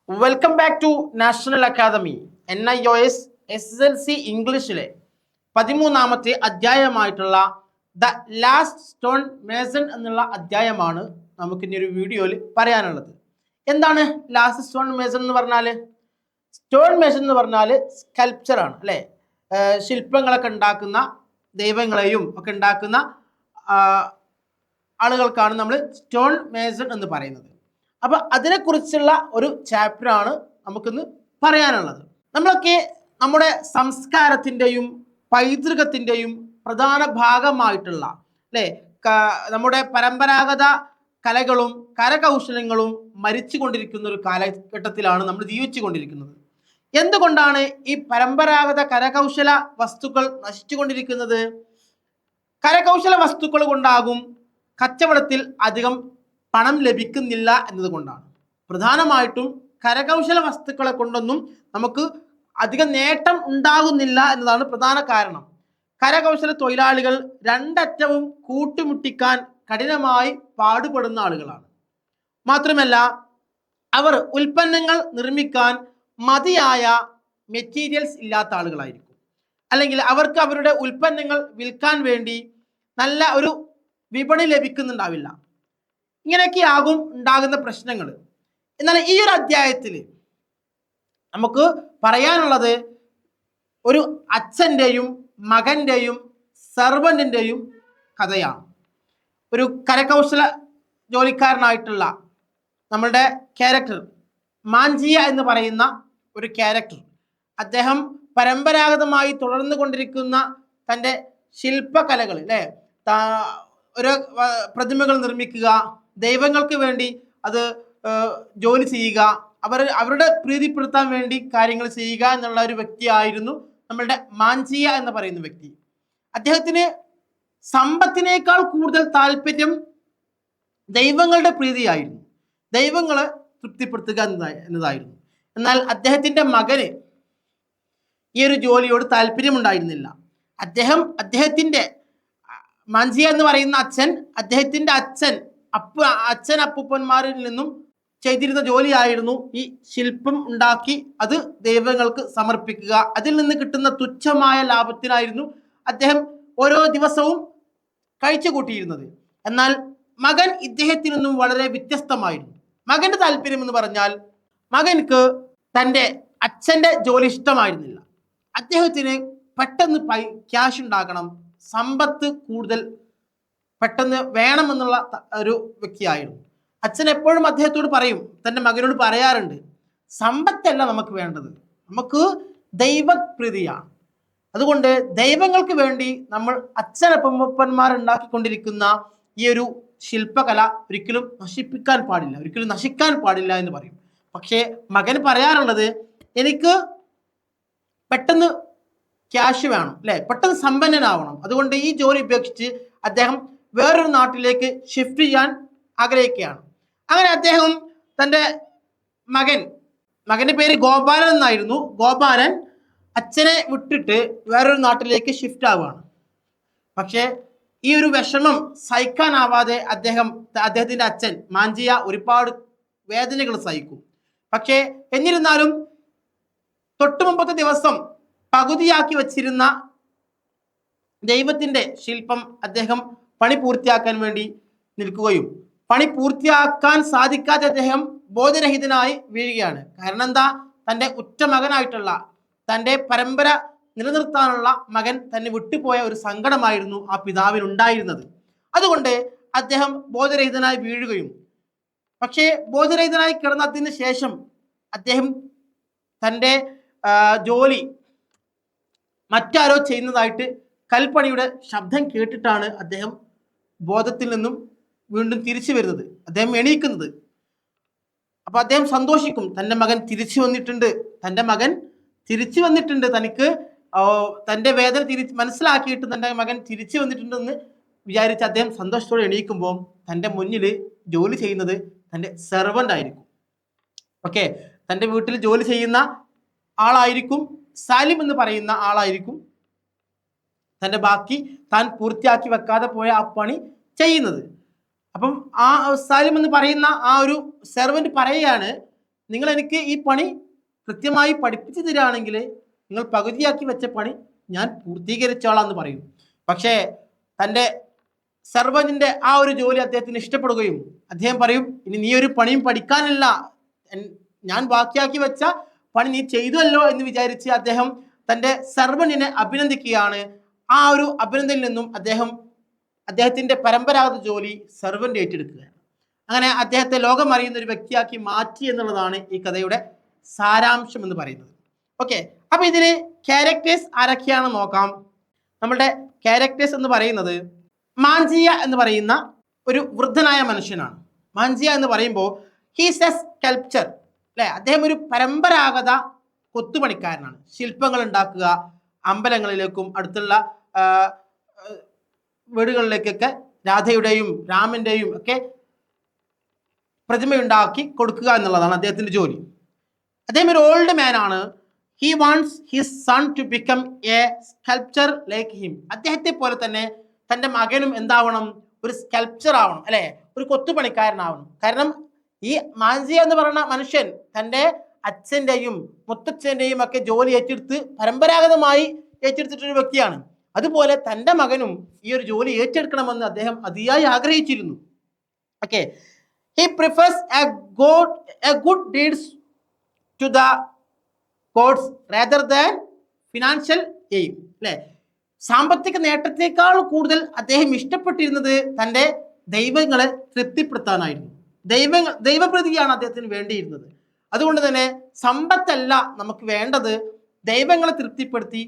Welcome back to national academy NIOS SSLC ഇംഗ്ലീഷിലെ 13ാമത്തെ അധ്യായമായിട്ടുള്ള ദ ലാസ്റ്റ് സ്റ്റോൺ മേസൺ എന്നുള്ള അധ്യായമാണ് നമുക്ക് ഇനി ഒരു വീഡിയോയിൽ പറയാനുള്ളത്. എന്താണ് ലാസ്റ്റ് സ്റ്റോൺ മേസൺ എന്ന് പറഞ്ഞാൽ? സ്റ്റോൺ മേസൺ എന്ന് പറഞ്ഞാൽ സ്കൾപ്ചറാണ് അല്ലേ? ശില്പങ്ങളൊക്കെ ഉണ്ടാക്കുന്ന, ദൈവങ്ങളെയും ഒക്കെ ഉണ്ടാക്കുന്ന ആളുകൾക്കാണ് നമ്മൾ സ്റ്റോൺ മേസൺ എന്ന് പറയുന്നത്. അപ്പോൾ അതിനെക്കുറിച്ചുള്ള ഒരു ചാപ്റ്ററാണ് നമുക്കിന്ന് പറയാനുള്ളത്. നമ്മളൊക്കെ നമ്മുടെ സംസ്കാരത്തിൻ്റെയും പൈതൃകത്തിൻ്റെയും പ്രധാന ഭാഗമായിട്ടുള്ള അല്ലേ നമ്മുടെ പരമ്പരാഗത കലകളും കരകൗശലങ്ങളും മരിച്ചു കൊണ്ടിരിക്കുന്ന ഒരു കാലഘട്ടത്തിലാണ് നമ്മൾ ജീവിച്ചു കൊണ്ടിരിക്കുന്നത്. എന്തുകൊണ്ടാണ് ഈ പരമ്പരാഗത കരകൗശല വസ്തുക്കൾ നശിച്ചു കൊണ്ടിരിക്കുന്നത്? കരകൗശല വസ്തുക്കൾ കൊണ്ടാകും കച്ചവടത്തിൽ അധികം പണം ലഭിക്കുന്നില്ല എന്നതുകൊണ്ടാണ്. പ്രധാനമായിട്ടും കരകൗശല വസ്തുക്കളെ കൊണ്ടൊന്നും നമുക്ക് അധികം നേട്ടം ഉണ്ടാകുന്നില്ല എന്നതാണ് പ്രധാന കാരണം. കരകൗശല തൊഴിലാളികൾ രണ്ടറ്റവും കൂട്ടിമുട്ടിക്കാൻ കഠിനമായി പാടുപെടുന്ന ആളുകളാണ്. മാത്രമല്ല അവർ ഉൽപ്പന്നങ്ങൾ നിർമ്മിക്കാൻ മതിയായ മെറ്റീരിയൽസ് ഇല്ലാത്ത ആളുകളായിരിക്കും. അല്ലെങ്കിൽ അവർക്ക് അവരുടെ ഉൽപ്പന്നങ്ങൾ വിൽക്കാൻ വേണ്ടി നല്ല ഒരു വിപണി ലഭിക്കുന്നുണ്ടാവില്ല. ഇങ്ങനെയൊക്കെയാകും ഉണ്ടാകുന്ന പ്രശ്നങ്ങൾ. എന്നാൽ ഈ ഒരു അധ്യായത്തിൽ നമുക്ക് പറയാനുള്ളത് ഒരു അച്ഛൻ്റെയും മകൻ്റെയും സർവന്റിൻ്റെയും കഥയാണ്. ഒരു കരകൗശല ജോലിക്കാരനായിട്ടുള്ള നമ്മളുടെ ക്യാരക്ടർ മാഞ്ചിയ എന്ന് പറയുന്ന ഒരു ക്യാരക്ടർ, അദ്ദേഹം പരമ്പരാഗതമായി തുടർന്നു കൊണ്ടിരിക്കുന്ന തൻ്റെ ശില്പകലകൾ അല്ലേ, ഒരു പ്രതിമകൾ നിർമ്മിക്കുക, ദൈവങ്ങൾക്ക് വേണ്ടി അത് ജോലി ചെയ്യുക, അവരുടെ പ്രീതിപ്പെടുത്താൻ വേണ്ടി കാര്യങ്ങൾ ചെയ്യുക എന്നുള്ള ഒരു വ്യക്തിയായിരുന്നു നമ്മളുടെ മാഞ്ചിയ എന്ന് പറയുന്ന വ്യക്തി. അദ്ദേഹത്തിന് സമ്പത്തിനേക്കാൾ കൂടുതൽ താല്പര്യം ദൈവങ്ങളുടെ പ്രീതിയായിരുന്നു, ദൈവങ്ങളെ തൃപ്തിപ്പെടുത്തുക എന്നതായിരുന്നു. എന്നാൽ അദ്ദേഹത്തിൻ്റെ മകന് ഈ ഒരു ജോലിയോട് താല്പര്യമുണ്ടായിരുന്നില്ല. അദ്ദേഹത്തിൻ്റെ മാഞ്ചിയ എന്ന് പറയുന്ന അച്ഛൻ, അദ്ദേഹത്തിൻ്റെ അച്ഛൻ അപ്പൂപ്പന്മാരിൽ നിന്നും ചെയ്തിരുന്ന ജോലിയായിരുന്നു ഈ ശില്പം ഉണ്ടാക്കി അത് ദൈവങ്ങൾക്ക് സമർപ്പിക്കുക. അതിൽ നിന്ന് കിട്ടുന്ന തുച്ഛമായ ലാഭത്തിനായിരുന്നു അദ്ദേഹം ഓരോ ദിവസവും കഴിച്ചു കൂട്ടിയിരുന്നത്. എന്നാൽ മകൻ ഇദ്ദേഹത്തിൽ നിന്നും വളരെ വ്യത്യസ്തമായിരുന്നു. മകൻ്റെ താല്പര്യം എന്ന് പറഞ്ഞാൽ, മകൻക്ക് തൻ്റെ അച്ഛൻ്റെ ജോലി ഇഷ്ടമായിരുന്നില്ല. അദ്ദേഹത്തിന് പെട്ടെന്ന് ക്യാഷ് ഉണ്ടാക്കണം, സമ്പത്ത് കൂടുതൽ പെട്ടെന്ന് വേണമെന്നുള്ള ഒരു വ്യക്തിയായിരുന്നു. അച്ഛൻ എപ്പോഴും അദ്ദേഹത്തോട് പറയും, തൻ്റെ മകനോട് പറയാറുണ്ട്, സമ്പത്തല്ല നമുക്ക് വേണ്ടത്, നമുക്ക് ദൈവപ്രീതിയാണ്. അതുകൊണ്ട് ദൈവങ്ങൾക്ക് വേണ്ടി നമ്മൾ അച്ഛനപ്പന്മാർ ഉണ്ടാക്കിക്കൊണ്ടിരിക്കുന്ന ഈ ഒരു ശില്പകല ഒരിക്കലും നശിപ്പിക്കാൻ പാടില്ല, ഒരിക്കലും നശിക്കാൻ പാടില്ല എന്ന് പറയും. പക്ഷേ മകൻ പറയാറുള്ളത്, എനിക്ക് പെട്ടെന്ന് ക്യാഷ് വേണം അല്ലേ, പെട്ടെന്ന് സമ്പന്നനാവണം, അതുകൊണ്ട് ഈ ജോലി ഉപേക്ഷിച്ച് അദ്ദേഹം വേറൊരു നാട്ടിലേക്ക് ഷിഫ്റ്റ് ചെയ്യാൻ ആഗ്രഹിക്കുകയാണ്. അങ്ങനെ അദ്ദേഹം തൻ്റെ മകൻ്റെ പേര് ഗോപാലൻ എന്നായിരുന്നു. ഗോപാലൻ അച്ഛനെ വിട്ടിട്ട് വേറൊരു നാട്ടിലേക്ക് ഷിഫ്റ്റ് ആവുകയാണ്. പക്ഷേ ഈ ഒരു വിഷമം സഹിക്കാനാവാതെ അദ്ദേഹത്തിൻ്റെ അച്ഛൻ മാഞ്ചിയ ഒരുപാട് വേദനകൾ സഹിക്കും. പക്ഷേ എന്നിരുന്നാലും തൊട്ടു മുമ്പത്തെ ദിവസം പകുതിയാക്കി വച്ചിരുന്ന ദൈവത്തിൻ്റെ ശില്പം അദ്ദേഹം പണി പൂർത്തിയാക്കാൻ വേണ്ടി നിൽക്കുകയും പണി പൂർത്തിയാക്കാൻ സാധിക്കാതെ അദ്ദേഹം ബോധരഹിതനായി വീഴുകയാണ്. കാരണം എന്താ? തൻ്റെ ഉറ്റ മകനായിട്ടുള്ള, തൻ്റെ പരമ്പര നിലനിർത്താനുള്ള മകൻ തന്നെ വിട്ടുപോയ ഒരു സങ്കടമായിരുന്നു ആ പിതാവിനുണ്ടായിരുന്നത്. അതുകൊണ്ട് അദ്ദേഹം ബോധരഹിതനായി വീഴുകയും, പക്ഷേ ബോധരഹിതനായി കിടന്നതിന് ശേഷം അദ്ദേഹം തൻ്റെ ജോലി മറ്റാരോ ചെയ്യുന്നതായിട്ട് കൽപ്പണിയുടെ ശബ്ദം കേട്ടിട്ടാണ് അദ്ദേഹം ബോധത്തിൽ നിന്നും വീണ്ടും തിരിച്ചു വരുന്നത്, അദ്ദേഹം എണീക്കുന്നത്. അപ്പോൾ അദ്ദേഹം സന്തോഷിക്കും, തൻ്റെ മകൻ തിരിച്ചു വന്നിട്ടുണ്ട്, തനിക്ക് തൻ്റെ വേദന മനസ്സിലാക്കിയിട്ട് തൻ്റെ മകൻ തിരിച്ചു വന്നിട്ടുണ്ടെന്ന് വിചാരിച്ച് അദ്ദേഹം സന്തോഷത്തോടെ എണീക്കുമ്പോൾ തൻ്റെ മുന്നിൽ ജോലി ചെയ്യുന്നത് തൻ്റെ സെർവൻ്റ് ആയിരിക്കും. ഓക്കെ, തൻ്റെ വീട്ടിൽ ജോലി ചെയ്യുന്ന ആളായിരിക്കും, സാലിം എന്ന് പറയുന്ന ആളായിരിക്കും താൻ പൂർത്തിയാക്കി വെക്കാതെ പോയ ആ പണി ചെയ്യുന്നത്. അപ്പം ആ സാലിം എന്ന് പറയുന്ന ആ ഒരു സെർവൻറ്റ് പറയുകയാണ്, നിങ്ങൾ എനിക്ക് ഈ പണി കൃത്യമായി പഠിപ്പിച്ചു തരികയാണെങ്കിൽ നിങ്ങൾ പകുതിയാക്കി വെച്ച പണി ഞാൻ പൂർത്തീകരിച്ചോളാം എന്ന് പറയും. പക്ഷേ തൻ്റെ സെർവന്റിന്റെ ആ ഒരു ജോലി അദ്ദേഹത്തിന് ഇഷ്ടപ്പെടുകയും അദ്ദേഹം പറയും, ഇനി നീ ഒരു പണിയും പഠിക്കാനില്ല, ഞാൻ ബാക്കിയാക്കി വെച്ച പണി നീ ചെയ്തുവല്ലോ എന്ന് വിചാരിച്ച് അദ്ദേഹം തൻ്റെ സെർവന്റിനെ അഭിനന്ദിക്കുകയാണ്. ആ ഒരു അഭിനന്ദനത്തിൽ നിന്നും അദ്ദേഹത്തിന്റെ പരമ്പരാഗത ജോലി സെർവന്റ് ഏറ്റെടുക്കുകയാണ്. അങ്ങനെ അദ്ദേഹത്തെ ലോകം അറിയുന്ന ഒരു വ്യക്തിയാക്കി മാറ്റി എന്നുള്ളതാണ് ഈ കഥയുടെ സാരാംശം എന്ന് പറയുന്നത്. ഓക്കെ, അപ്പൊ ഇതിന് ക്യാരക്ടേഴ്സ് ആരൊക്കെയാണെന്ന് നോക്കാം. നമ്മളുടെ ക്യാരക്ടേഴ്സ് എന്ന് പറയുന്നത് മാഞ്ചിയ എന്ന് പറയുന്ന ഒരു വൃദ്ധനായ മനുഷ്യനാണ്. മാഞ്ചിയ എന്ന് പറയുമ്പോൾ ഹീസ് എ സ്കൾപ്ചർ അല്ലെ, അദ്ദേഹം ഒരു പരമ്പരാഗത കൊത്തുപണിക്കാരനാണ്. ശില്പങ്ങൾ ഉണ്ടാക്കുക, അമ്പലങ്ങളിലേക്കും അടുത്തുള്ള വീടുകളിലേക്കൊക്കെ രാധയുടെയും രാമന്റെയും ഒക്കെ പ്രതിമയുണ്ടാക്കി കൊടുക്കുക എന്നുള്ളതാണ് അദ്ദേഹത്തിന്റെ ജോലി. അദ്ദേഹം ഒരു ഓൾഡ് മാൻ ആണ്. He wants his son to become a sculpture like him. അദ്ദേഹത്തെ പോലെ തന്നെ തൻ്റെ മകനും എന്താവണം, ഒരു സ്കൾപ്ചർ ആവണം അല്ലെ, ഒരു കൊത്തുപണിക്കാരനാവണം. കാരണം ഈ മാഞ്ചിയ എന്ന് പറയുന്ന മനുഷ്യൻ തൻ്റെ അച്ഛൻ്റെയും മുത്തച്ഛൻ്റെയും ഒക്കെ ജോലി ഏറ്റെടുത്ത് പരമ്പരാഗതമായി ഏറ്റെടുത്തിട്ടൊരു വ്യക്തിയാണ്. അതുപോലെ തൻ്റെ മകനും ഈ ഒരു ജോലി ഏറ്റെടുക്കണമെന്ന് അദ്ദേഹം അതിയായി ആഗ്രഹിച്ചിരുന്നു. Okay, he prefers a good deeds to the gods rather than financial aim അല്ലെ. സാമ്പത്തിക നേട്ടത്തെക്കാൾ കൂടുതൽ അദ്ദേഹം ഇഷ്ടപ്പെട്ടിരുന്നത് തൻ്റെ ദൈവങ്ങളെ തൃപ്തിപ്പെടുത്താനായിരുന്നു. ദൈവപ്രീതിയാണ് അദ്ദേഹത്തിന് വേണ്ടിയിരുന്നത്. അതുകൊണ്ട് തന്നെ സമ്പത്തല്ല നമുക്ക് വേണ്ടത്, ദൈവങ്ങളെ തൃപ്തിപ്പെടുത്തി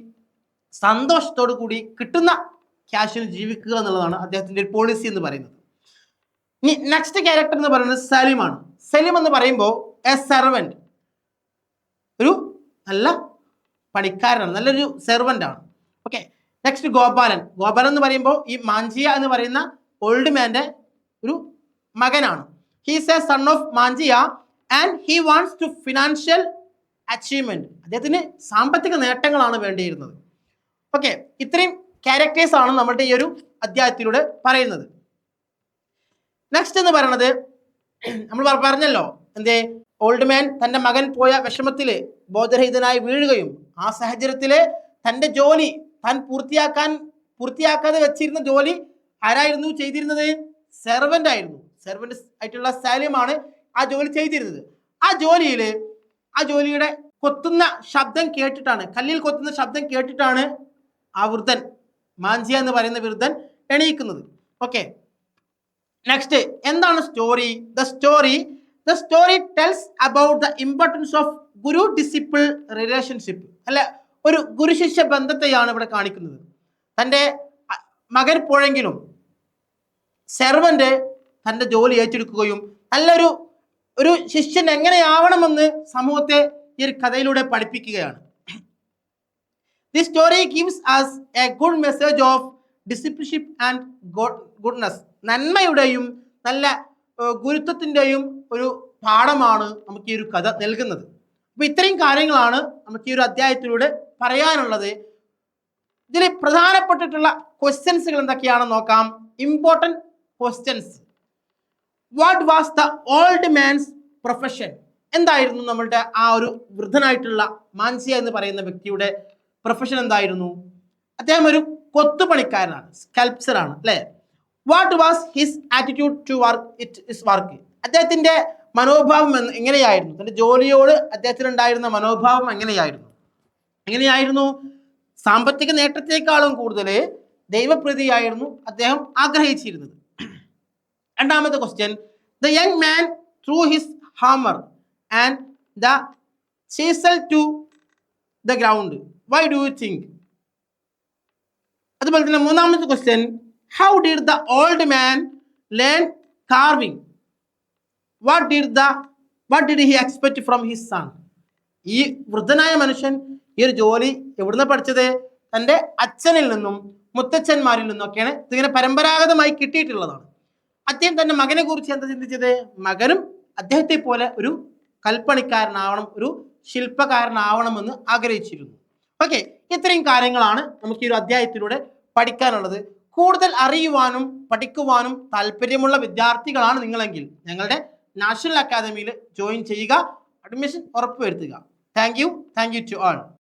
സന്തോഷത്തോടു കൂടി കിട്ടുന്ന ക്യാഷിന് ജീവിക്കുക എന്നുള്ളതാണ് അദ്ദേഹത്തിന്റെ ഒരു പോളിസി എന്ന് പറയുന്നത്. ഇനി നെക്സ്റ്റ് ക്യാരക്ടർ എന്ന് പറയുന്നത് സലീമാണ്. സലീം എന്ന് പറയുമ്പോൾ എ സെർവന്റ്, ഒരു നല്ല പണിക്കാരനാണ്, നല്ലൊരു സെർവന്റ് ആണ്. Okay, next Gopalan. ഗോപാലൻ എന്ന് പറയുമ്പോൾ ഈ മാഞ്ചിയ എന്ന് പറയുന്ന ഓൾഡ് മാൻ്റെ ഒരു മകനാണ്. ഹീസ് എ സൺ ഓഫ് മാഞ്ചിയ and he wants to financial achievement. അദ്ദേഹത്തിന് സാമ്പത്തിക നേട്ടങ്ങളാണ് വേണ്ടിയിരുന്നത്. ഓക്കെ, ഇത്രയും ക്യാരക്ടേഴ്സ് ആണ് നമ്മുടെ ഈ ഒരു അധ്യായത്തിലൂടെ പറയുന്നത്. നെക്സ്റ്റ് എന്ന് പറയുന്നത് നമ്മൾ പറഞ്ഞല്ലോ, എന്തേ, ഓൾഡ് മാൻ തൻ്റെ മകൻ പോയ വിഷമത്തിൽ ബോധരഹിതനായി വീഴുകയും ആ സാഹചര്യത്തിൽ തൻ്റെ ജോലി താൻ പൂർത്തിയാക്കാതെ വെച്ചിരുന്ന ജോലി ആരായിരുന്നു ചെയ്തിരുന്നത്? സെർവന്റ് ആയിരുന്നു. സെർവന്റ് ആയിട്ടുള്ള സലീമാണ് ആ ജോലി ചെയ്തിരുന്നത്. ആ ജോലിയുടെ കൊത്തുന്ന ശബ്ദം കേട്ടിട്ടാണ്, കല്ലിൽ കൊത്തുന്ന ശബ്ദം കേട്ടിട്ടാണ് ആ വൃദ്ധൻ, മാഞ്ചിയ എന്ന് പറയുന്ന വൃദ്ധൻ എണീക്കുന്നത്. ഓക്കെ, നെക്സ്റ്റ് എന്താണ് story? The story tells about the importance of Guru disciple relationship അല്ലെ, ഒരു ഗുരുശിഷ്യ ബന്ധത്തെയാണ് ഇവിടെ കാണിക്കുന്നത്. തൻ്റെ മകൻ പോയെങ്കിലും സെർവന്റ് തൻ്റെ ജോലി ഏറ്റെടുക്കുകയും ഒരു ശിഷ്യൻ എങ്ങനെയാവണമെന്ന് സമൂഹത്തെ ഈ ഒരു കഥയിലൂടെ പഠിപ്പിക്കുകയാണ്. The story gives us a good message of discipleship and goodness. നന്മയുടെയും നല്ല ഗുരുത്വത്തിൻ്റെയും ഒരു പാഠമാണ് നമുക്ക് ഈ ഒരു കഥ നൽകുന്നത്. അപ്പോൾ ഇത്രയും കാര്യങ്ങളാണ് നമുക്ക് ഈ ഒരു അധ്യായത്തിലൂടെ പറയാനുള്ളത്. ഇതിൽ പ്രധാനപ്പെട്ടിട്ടുള്ള ക്വസ്റ്റ്യൻസുകൾ എന്തൊക്കെയാണെന്ന് നോക്കാം. Important questions. What was the old man's profession? എന്തായിരുന്നു നമ്മളുടെ ആ ഒരു വൃദ്ധനായിട്ടുള്ള മാഞ്ചിയ എന്ന് പറയുന്ന വ്യക്തിയുടെ പ്രൊഫഷൻ എന്തായിരുന്നു? അദ്ദേഹം ഒരു കൊത്തുപണിക്കാരനാണ്, സ്കൾപ്ചർ ആണ് അല്ലേ. What was his attitude to work? അദ്ദേഹത്തിന്റെ മനോഭാവം എങ്ങനെയായിരുന്നു? തന്റെ ജോലിയോട് അദ്ദേഹത്തിന് ഉണ്ടായിരുന്ന മനോഭാവം എങ്ങനെയായിരുന്നു? സാമ്പത്തിക നേട്ടത്തെക്കാളും കൂടുതൽ ദൈവപ്രീതിയായിരുന്നു അദ്ദേഹം ആഗ്രഹിച്ചിരുന്നത്. രണ്ടാമത്തെ question, the young man threw his hammer and the chisel to the ground. Why do you think? അതുപോലെ തന്നെ മൂന്നാമത്തെ question, how did the old man learn carving? What did he expect from his son? ഈ വൃദ്ധനായ മനുഷ്യൻ ഈ ഒരു ജോലി എവിടുന്ന് പഠിച്ചത്? തൻ്റെ അച്ഛനിൽ നിന്നും മുത്തച്ഛന്മാരിൽ നിന്നൊക്കെയാണ് ഇതിങ്ങനെ പരമ്പരാഗതമായി കിട്ടിയിട്ടുള്ളതാണ്. അദ്ദേഹം തൻ്റെ മകനെ കുറിച്ച് എന്താ ചിന്തിച്ചത്? മകനും അദ്ദേഹത്തെ പോലെ ഒരു കൽപ്പണിക്കാരനാവണം, ഒരു ശില്പകാരനാവണമെന്ന് ആഗ്രഹിച്ചിരുന്നു. ഓക്കെ, ഇത്രയും കാര്യങ്ങളാണ് നമുക്ക് ഈ ഒരു അധ്യായത്തിലൂടെ പഠിക്കാനുള്ളത്. കൂടുതൽ അറിയുവാനും പഠിക്കുവാനും താല്പര്യമുള്ള വിദ്യാർത്ഥികളാണ് നിങ്ങളെങ്കിൽ ഞങ്ങളുടെ നാഷണൽ അക്കാദമിയിൽ ജോയിൻ ചെയ്യുക. അഡ്മിഷൻ ഉറപ്പുവരുത്തുക. Thank you to all.